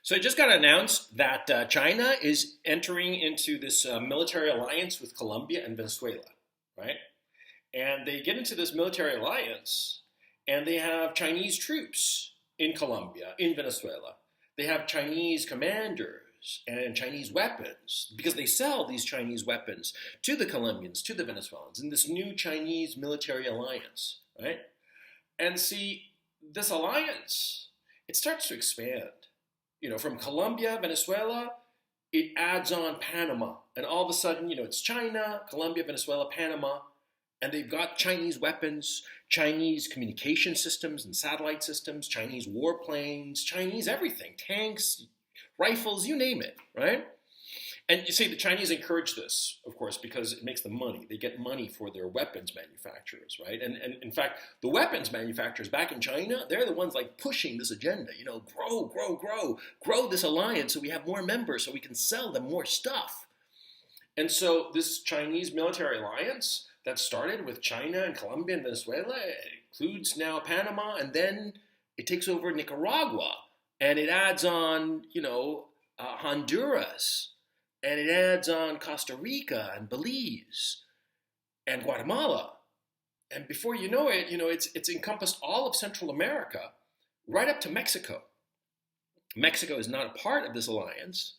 So it just got announced that China is entering into this military alliance with Colombia and Venezuela, right? And they get into this military alliance, and they have Chinese troops in Colombia, in Venezuela. They have Chinese commanders and Chinese weapons because they sell these Chinese weapons to the Colombians, to the Venezuelans, in this new Chinese military alliance, right? And see, this alliance, it starts to expand. From Colombia, Venezuela, it adds on Panama. And all of a sudden, it's China, Colombia, Venezuela, Panama, and they've got Chinese weapons, Chinese communication systems and satellite systems, Chinese warplanes, Chinese everything, tanks, rifles, you name it, right? And you see, the Chinese encourage this, of course, because it makes them money. They get money for their weapons manufacturers, right? And in fact, the weapons manufacturers back in China, they're the ones like pushing this agenda, grow this alliance so we have more members so we can sell them more stuff. And so this Chinese military alliance that started with China and Colombia and Venezuela, it includes now Panama, and then it takes over Nicaragua, and it adds on, Honduras, and it adds on Costa Rica and Belize and Guatemala. And before you know it, it's encompassed all of Central America, right up to Mexico. Mexico is not a part of this alliance,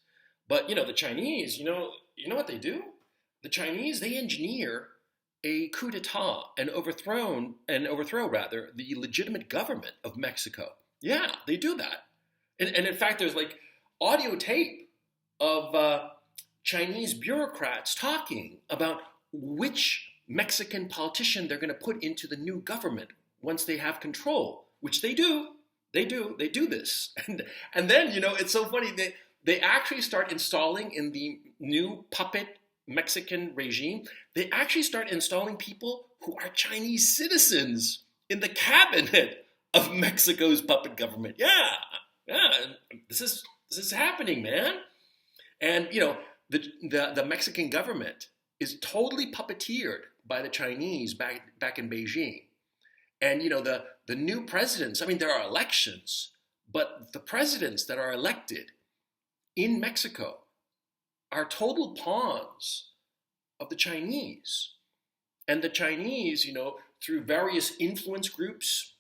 but the Chinese, you know what they do? The Chinese, they engineer a coup d'état and overthrow the legitimate government of Mexico. Yeah, they do that. And in fact, there's like audio tape of Chinese bureaucrats talking about which Mexican politician they're going to put into the new government once they have control, which they do. They do this. And then, it's so funny, they actually start installing in the new puppet Mexican regime, they actually start installing people who are Chinese citizens in the cabinet of Mexico's puppet government. Yeah, this is happening, man. And the Mexican government is totally puppeteered by the Chinese back in Beijing. And the new presidents, there are elections, but the presidents that are elected in Mexico are total pawns of the Chinese. And the Chinese, through various influence groups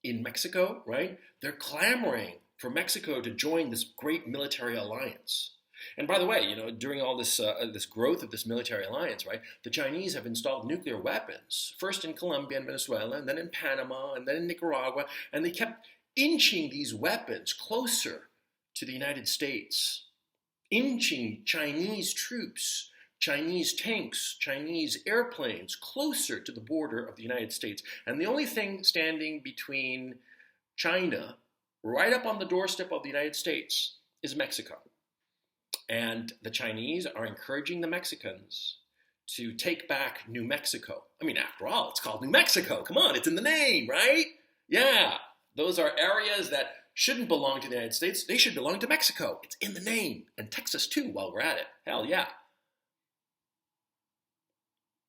in Mexico, right, they're clamoring for Mexico to join this great military alliance. And by the way, during all this growth of this military alliance, right, the Chinese have installed nuclear weapons, first in Colombia and Venezuela, and then in Panama, and then in Nicaragua, and they kept inching these weapons closer to the United States, inching Chinese troops, Chinese tanks, Chinese airplanes closer to the border of the United States. And the only thing standing between China, right up on the doorstep of the United States, is Mexico. And the Chinese are encouraging the Mexicans to take back New Mexico. After all, it's called New Mexico. Come on, it's in the name, right? Yeah, those are areas that shouldn't belong to the United States. They should belong to Mexico. It's in the name. And Texas, too, while we're at it. Hell yeah.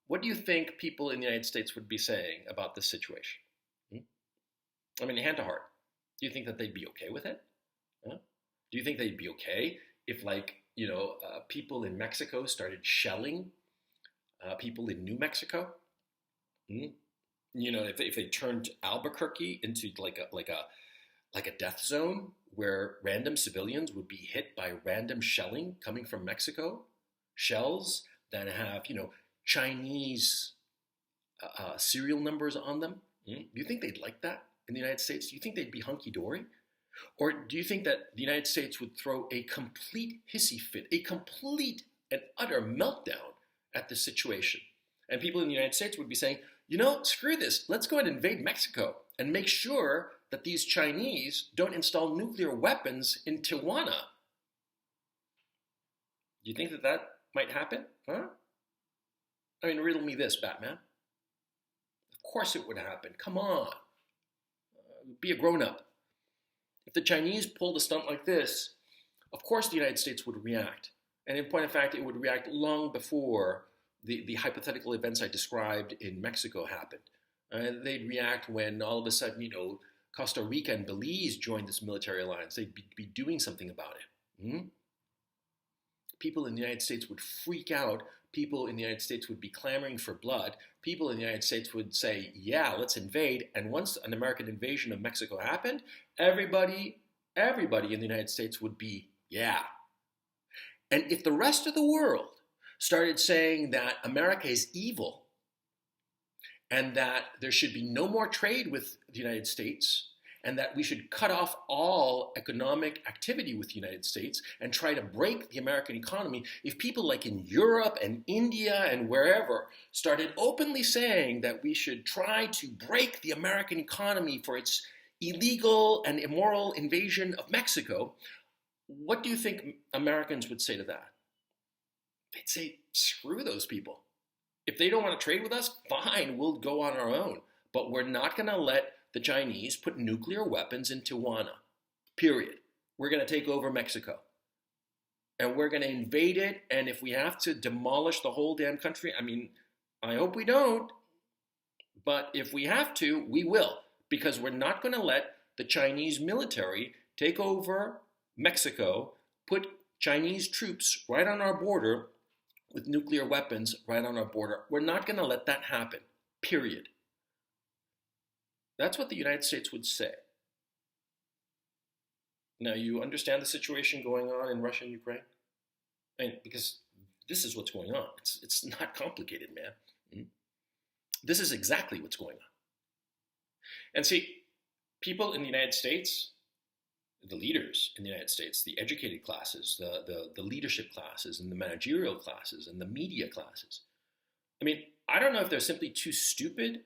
What do you think people in the United States would be saying about this situation? Hand to heart. Do you think that they'd be okay with it? Huh? Do you think they'd be okay if, people in Mexico started shelling people in New Mexico? If they turned Albuquerque into like a death zone where random civilians would be hit by random shelling coming from Mexico, shells that have, Chinese serial numbers on them. Do you think they'd like that in the United States? Do you think they'd be hunky-dory? Or do you think that the United States would throw a complete hissy fit, a complete and utter meltdown at this situation? And people in the United States would be saying, screw this. Let's go ahead and invade Mexico and make sure that these Chinese don't install nuclear weapons in Tijuana. Do you think that might happen? Huh? Riddle me this, Batman. Of course it would happen. Come on. Be a grown-up. If the Chinese pulled a stunt like this, of course the United States would react. And in point of fact, it would react long before the hypothetical events I described in Mexico happened. They'd react when all of a sudden, Costa Rica and Belize joined this military alliance, they'd be doing something about it. People in the United States would freak out. People in the United States would be clamoring for blood. People in the United States would say, yeah, let's invade. And once an American invasion of Mexico happened, everybody in the United States would be, yeah. And if the rest of the world started saying that America is evil and that there should be no more trade with the United States, and that we should cut off all economic activity with the United States and try to break the American economy, if people like in Europe and India and wherever started openly saying that we should try to break the American economy for its illegal and immoral invasion of Mexico, what do you think Americans would say to that? They'd say, screw those people. If they don't want to trade with us, fine, we'll go on our own. But we're not going to let the Chinese put nuclear weapons in Tijuana, period. We're going to take over Mexico. And we're going to invade it, and if we have to demolish the whole damn country, I mean, I hope we don't, but if we have to, we will, because we're not going to let the Chinese military take over Mexico, put Chinese troops right on our border with nuclear weapons right on our border. We're not going to let that happen, period. That's what the United States would say. Now, you understand the situation going on in Russia and Ukraine? And because this is what's going on. It's not complicated, man. This is exactly what's going on. And see, people in the United States, the leaders in the United States, the educated classes, the leadership classes, and the managerial classes, and the media classes, I mean, I don't know if they're simply too stupid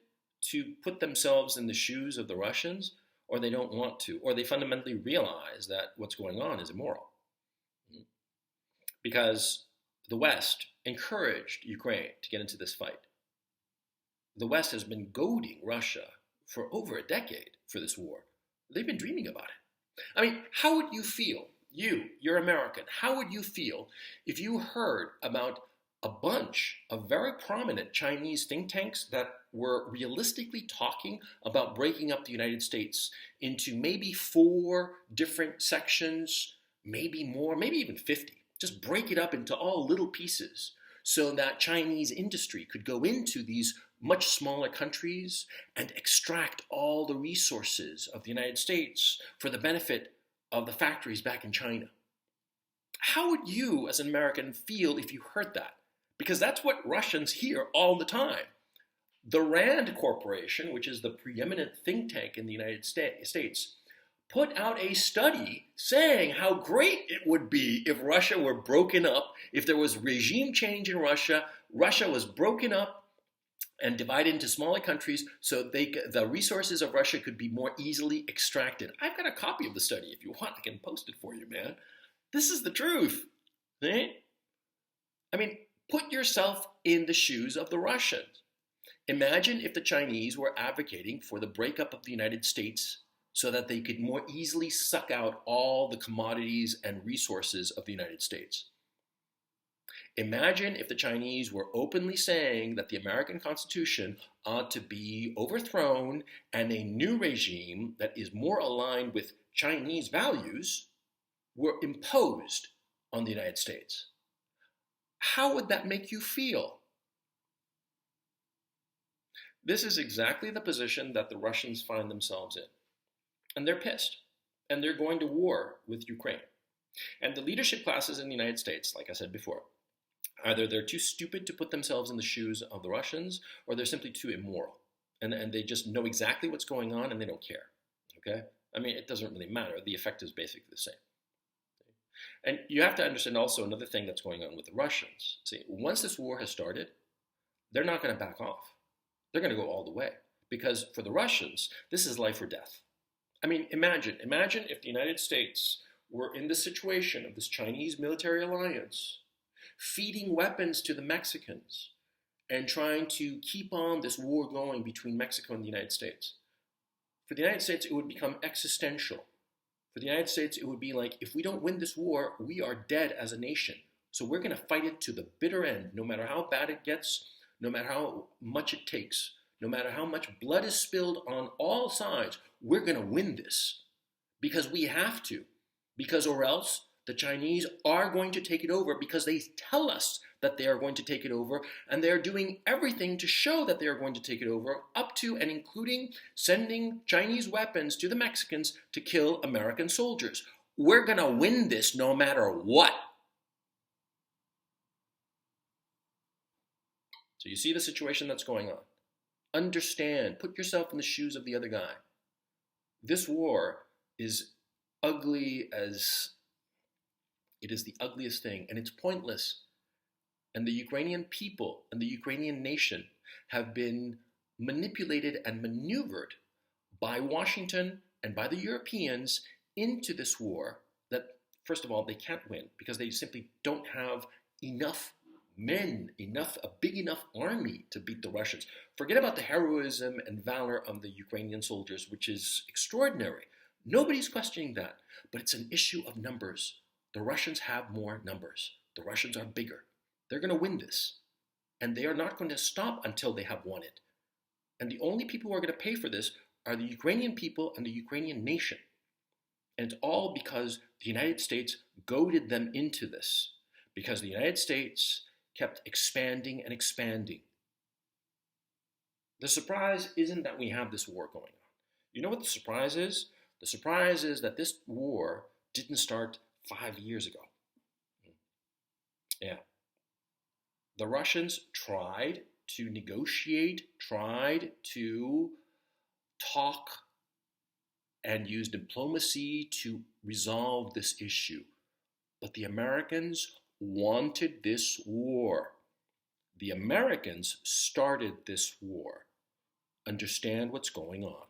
to put themselves in the shoes of the Russians, or they don't want to, or they fundamentally realize that what's going on is immoral. Because the West encouraged Ukraine to get into this fight. The West has been goading Russia for over a decade for this war. They've been dreaming about it. I mean, how would you feel, you're American, how would you feel if you heard about a bunch of very prominent Chinese think tanks that were realistically talking about breaking up the United States into maybe 4 different sections, maybe more, maybe even 50. Just break it up into all little pieces so that Chinese industry could go into these much smaller countries and extract all the resources of the United States for the benefit of the factories back in China. How would you, as an American, feel if you heard that? Because that's what Russians hear all the time. The Rand Corporation, which is the preeminent think tank in the United States, put out a study saying how great it would be if Russia were broken up, if there was regime change in Russia, Russia was broken up and divided into smaller countries so the resources of Russia could be more easily extracted. I've got a copy of the study. If you want, I can post it for you, man. This is the truth. Right? I mean, put yourself in the shoes of the Russians. Imagine if the Chinese were advocating for the breakup of the United States so that they could more easily suck out all the commodities and resources of the United States. Imagine if the Chinese were openly saying that the American Constitution ought to be overthrown and a new regime that is more aligned with Chinese values were imposed on the United States. How would that make you feel? This is exactly the position that the Russians find themselves in. And they're pissed. And they're going to war with Ukraine. And the leadership classes in the United States, like I said before, either they're too stupid to put themselves in the shoes of the Russians, or they're simply too immoral. And they just know exactly what's going on and they don't care. Okay? I mean, it doesn't really matter. The effect is basically the same. And you have to understand also another thing that's going on with the Russians. See, once this war has started, they're not going to back off. They're going to go all the way. Because for the Russians, this is life or death. I mean, imagine if the United States were in the situation of this Chinese military alliance, feeding weapons to the Mexicans and trying to keep on this war going between Mexico and the United States. For the United States, it would become existential. For the United States, it would be like, if we don't win this war, we are dead as a nation. So we're going to fight it to the bitter end, no matter how bad it gets, no matter how much it takes no matter how much blood is spilled on all sides, we're going to win this because we have to, because or else the Chinese are going to take it over because they tell us that they are going to take it over, and they're doing everything to show that they are going to take it over, up to and including sending Chinese weapons to the Mexicans to kill American soldiers. We're going to win this no matter what. So you see the situation that's going on. Understand, put yourself in the shoes of the other guy. This war is ugly as it is the ugliest thing, and it's pointless. And the Ukrainian people and the Ukrainian nation have been manipulated and maneuvered by Washington and by the Europeans into this war that, first of all, they can't win because they simply don't have enough men, a big enough army to beat the Russians. Forget about the heroism and valor of the Ukrainian soldiers, which is extraordinary. Nobody's questioning that, but it's an issue of numbers. The Russians have more numbers. The Russians are bigger. They're going to win this, and they are not going to stop until they have won it. And the only people who are going to pay for this are the Ukrainian people and the Ukrainian nation. And it's all because the United States goaded them into this, because the United States kept expanding and expanding. The surprise isn't that we have this war going on. You know what the surprise is? The surprise is that this war didn't start 5 years ago. Yeah. The Russians tried to negotiate, tried to talk, and use diplomacy to resolve this issue. But the Americans wanted this war. The Americans started this war. Understand what's going on.